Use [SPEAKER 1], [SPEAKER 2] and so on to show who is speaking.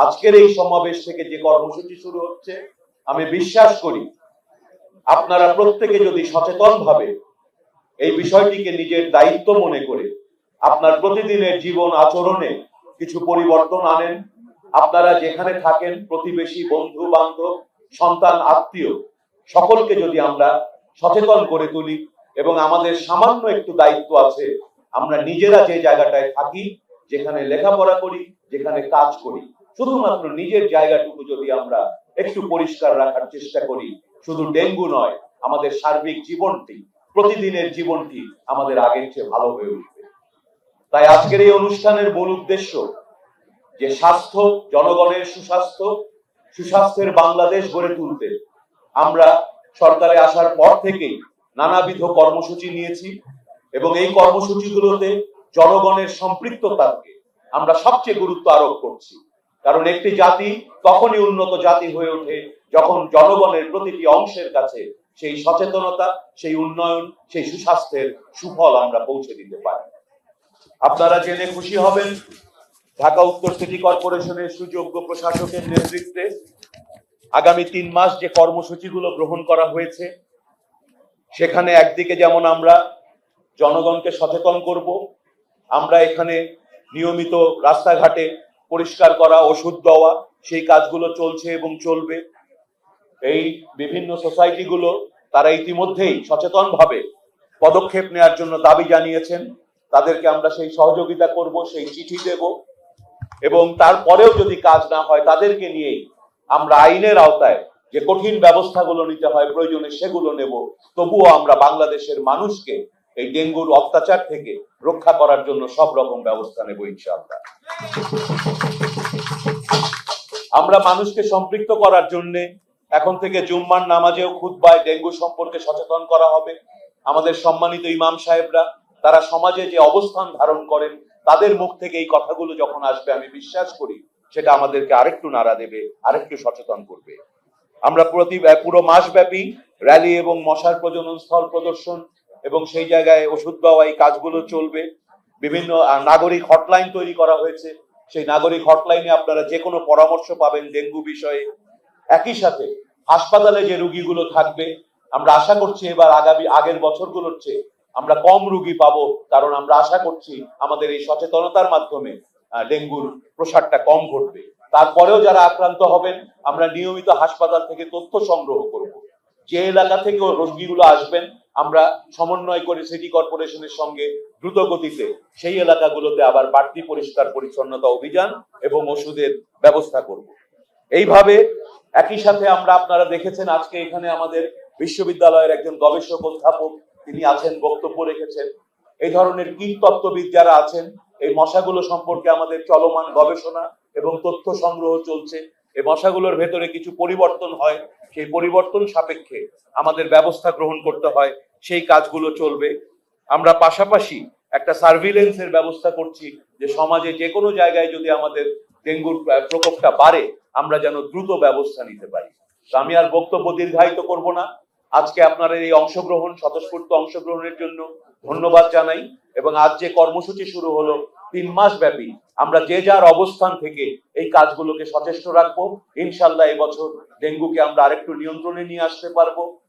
[SPEAKER 1] আজকের এই সমাবেশ থেকে যে কর্মসূচি শুরু হচ্ছে, আমি বিশ্বাস করি আপনারা প্রত্যেকে যদি সচেতন ভাবে এই বিষয়টিকে নিজের দায়িত্ব মনে করে আপনার প্রতিদিনের জীবন আচরণে কিছু পরিবর্তন আনেন, আপনারা যেখানে থাকেন প্রতিবেশী, বন্ধু বান্ধব, সন্তান, আত্মীয় সকলকে যদি আমরা সচেতন করে তুলি এবং আমাদের সামান্য একটু দায়িত্ব আছে, আমরা নিজেরা যে জায়গাটায় থাকি, যেখানে লেখাপড়া করি, যেখানে কাজ করি, শুধুমাত্র নিজের জায়গাটুকু যদি আমরা একটু পরিষ্কার রাখার চেষ্টা করি, শুধু ডেঙ্গু নয়, আমাদের সার্বিক জীবনটি, প্রতিদিনের জীবনটি আমাদের আগের চেয়ে ভালো হয়ে উঠবে। তাই আজকের এই অনুষ্ঠানের মূল উদ্দেশ্য যে স্বাস্থ্য, জনগণের সুস্বাস্থ্য, সুস্বাস্থ্যের বাংলাদেশ গড়ে তুলতে আমরা সরকারে আসার পর থেকেই নানাবিধ কর্মসূচি নিয়েছি এবং এই কর্মসূচিগুলোতে জনগণের সম্পৃক্ততাকে আমরা সবচেয়ে গুরুত্ব আরোপ করছি। কারণ একটি জাতি তখনই উন্নত জাতি হয়ে ওঠে যখন জনগণের প্রতিটি অংশের কাছে সেই সচেতনতা, সেই উন্নয়ন, সেই সুস্বাস্থ্যের সুফল আমরা পৌঁছে দিতে পারি। আপনারা জেনে খুশি হবেন, ঢাকা উত্তর সিটি কর্পোরেশনের সুযোগ্য প্রশাসকের নেতৃত্বে আগামী 3 মাস যে কর্মসূচিগুলো গ্রহণ করা হয়েছে, সেখানে একদিকে যেমন আমরা জনগণকে সচেতন করব, আমরা এখানে নিয়মিত রাস্তাঘাটে পরিষ্কার করা, ওষুধ দেওয়া, সেই কাজগুলো চলছে এবং চলবে। এই বিভিন্ন সোসাইটিগুলো তারা ইতিমধ্যেই সচেতনভাবে পদক্ষেপ নেওয়ার জন্য দাবি জানিয়েছেন, তাদেরকে আমরা সেই সহযোগিতা করব, সেই চিঠি দেব এবং তারপরেও যদি কাজ না হয় তাদেরকে নিয়েই আমরা আইনের আওতায় যে কঠিন ব্যবস্থাগুলো নিতে হয় প্রয়োজনে সেগুলো নেব। তবুও আমরা বাংলাদেশের মানুষকে এই ডেঙ্গুর অত্যাচার থেকে রক্ষা করার জন্য সব রকম ব্যবস্থা নেব ইনশাআল্লাহ। আমরা মানুষকে সম্পৃক্ত করার জন্য এখন থেকে জুম্মার নামাজেও খুতবায় ডেঙ্গু সম্পর্কে সচেতন করা হবে। আমাদের সম্মানিত ইমাম সাহেবরা তারা সমাজে যে অবস্থান ধারণ করেন, তাদের মুখ থেকে এই কথাগুলো যখন আসবে, আমি বিশ্বাস করি সেটা আমাদেরকে আরেকটু নাড়া দেবে, আরেকটু সচেতন করবে। আমরা পুরো মাস ব্যাপী র্যালি এবং মশার প্রজনন স্থল প্রদর্শন এবং সেই জায়গায় ওষুধ দেওয়া, এই কাজগুলো চলবে। বিভিন্ন নাগরিক হটলাইন তৈরি করা হয়েছে, সেই নাগরিক হটলাইনে আপনারা যে কোনো পরামর্শ পাবেন ডেঙ্গু বিষয়ে। একই সাথে হাসপাতালে যে রোগীগুলো থাকবে, আমরা আশা করছি এবার আগের বছরগুলোর চেয়ে আমরা কম রোগী পাবো, কারণ আমরা আশা করছি আমাদের এই সচেতনতার মাধ্যমে ডেঙ্গুর প্রসারটা কম ঘটবে। তারপরেও যারা আক্রান্ত হবেন, আমরা নিয়মিত হাসপাতাল থেকে তথ্য সংগ্রহ করব। যে এলাকা থেকে রোগীগুলো আসবেন, আমরা সমন্বয় করে সিটি কর্পোরেশনের সঙ্গে দ্রুত গতিতে সেই এলাকাগুলোতে আবার বাড়তি পরিষ্কার পরিচ্ছন্নতা অভিযান এবং ওষুধের ব্যবস্থা করব। এইভাবে একই সাথে আপনারা দেখেছেন আজকে এখানে আমাদের বিশ্ববিদ্যালয়ের একজন গবেষক অধ্যাপক তিনি আছেন, বক্তব্য রেখেছেন। এই ধরনের কীটতত্ত্ববিদ যারা আছেন, এই মশাগুলো সম্পর্কে আমাদের চলমান গবেষণা এবং তথ্য সংগ্রহ চলছে। এই মশাগুলোর ভেতরে কিছু পরিবর্তন হয়, সেই পরিবর্তন সাপেক্ষে আমাদের ব্যবস্থা গ্রহণ করতে হয়, সেই কাজগুলো চলবে। আমরা পাশাপাশি একটা সার্ভিলেন্সের ব্যবস্থা করছি, যে সমাজে যে কোনো জায়গায় যদি আমাদের ডেঙ্গুর প্রকোপটা বাড়ে, আমরা যেন দ্রুত ব্যবস্থা নিতে পারি। তো আমি আর বক্তব্য দীর্ঘায়িত করব না। আজকে আপনারা এই অংশগ্রহণ, স্বতঃস্ফূর্ত অংশগ্রহণের জন্য ধন্যবাদ জানাই। এবং আজ যে কর্মসূচি শুরু হলো 3 মাস ব্যাপী, আমরা যে যার অবস্থান থেকে এই কাজগুলোকে সচেষ্ট রাখবো। ইনশাল্লাহ এবছর ডেঙ্গুকে আমরা আরেকটু নিয়ন্ত্রণে নিয়ে আসতে পারবো।